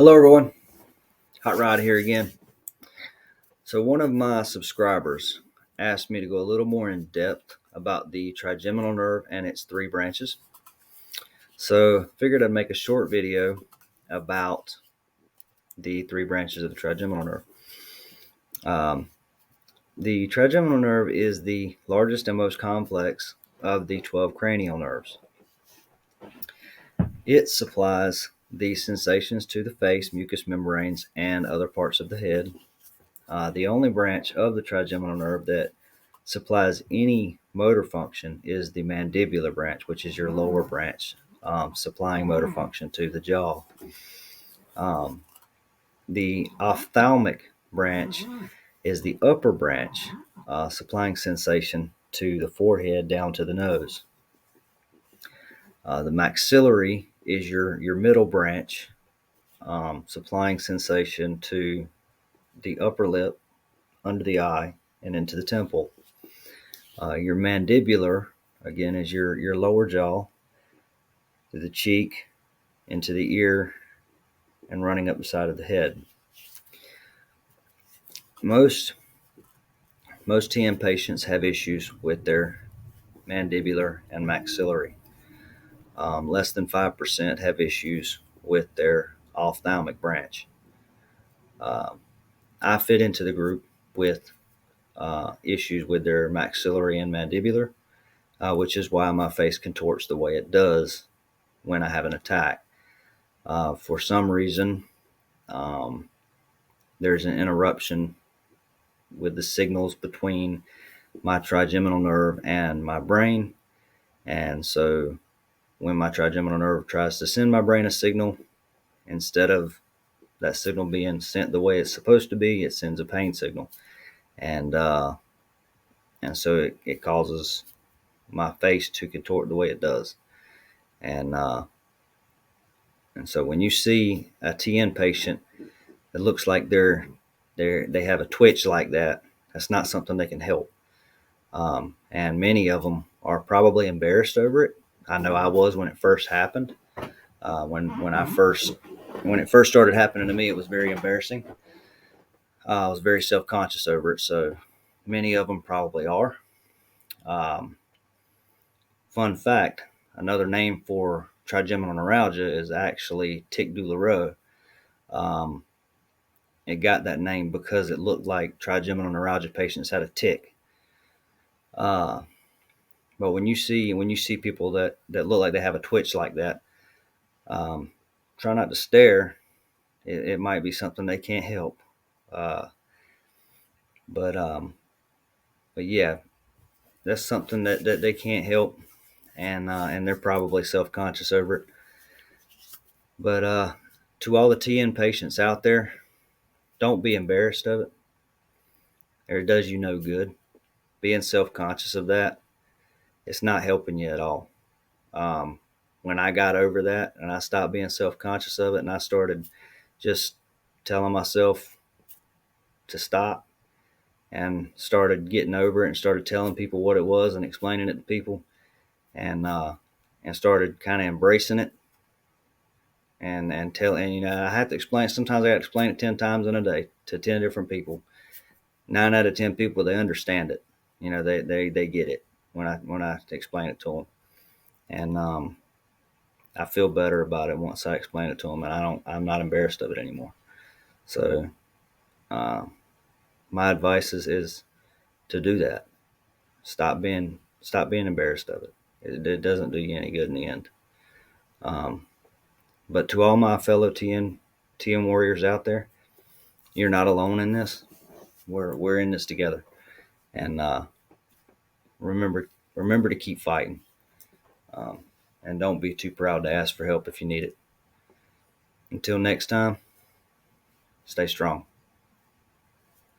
Hello everyone, Hot Rod here again. So one of my subscribers asked me to go a little more in depth about the trigeminal nerve and its three branches. So figured I'd make a short video about the three branches of the trigeminal nerve. The trigeminal nerve is the largest and most complex of the 12 cranial nerves. It supplies the sensations to the face, mucous membranes, and other parts of the head. The only branch of the trigeminal nerve that supplies any motor function is the mandibular branch, which is your lower branch, supplying motor function to the jaw. The ophthalmic branch is the upper branch, supplying sensation to the forehead down to the nose. The maxillary is your middle branch, supplying sensation to the upper lip, under the eye, and into the temple. Your mandibular, again, is your lower jaw, to the cheek, into the ear, and running up the side of the head. Most TN patients have issues with their mandibular and maxillary. Less than 5% have issues with their ophthalmic branch. I fit into the group with issues with their maxillary and mandibular, which is why my face contorts the way it does when I have an attack. For some reason, there's an interruption with the signals between my trigeminal nerve and my brain. And so when my trigeminal nerve tries to send my brain a signal, instead of that signal being sent the way it's supposed to be, it sends a pain signal. And so it causes my face to contort the way it does. And so when you see a TN patient that looks like they have a twitch like that, that's not something they can help. And many of them are probably embarrassed over it. I know I was when it first happened. When it first started happening to me, it was very embarrassing. I was very self-conscious over it. So many of them probably are. Fun fact: another name for trigeminal neuralgia is actually tic douloureux. It got that name because it looked like trigeminal neuralgia patients had a tick. But when you see people that look like they have a twitch like that, try not to stare. It might be something they can't help. But yeah, that's something that they can't help, and they're probably self-conscious over it. But to all the TN patients out there, don't be embarrassed of it. It does you no good. Being self-conscious of that, it's not helping you at all. When I got over that and I stopped being self-conscious of it and I started just telling myself to stop and started getting over it and started telling people what it was and explaining it to people, and started kind of embracing it and telling, I have to explain. Sometimes I have to explain it 10 times in a day to 10 different people. 9 out of 10 people, they understand it. They get it when I explain it to them. And I feel better about it once I explain it to them, and I'm not embarrassed of it anymore. So my advice is to do that. Stop being embarrassed of it. It doesn't do you any good in the end. But to all my fellow TN warriors out there, you're not alone in this. We're in this together, and remember to keep fighting, and don't be too proud to ask for help if you need it. Until next time, stay strong.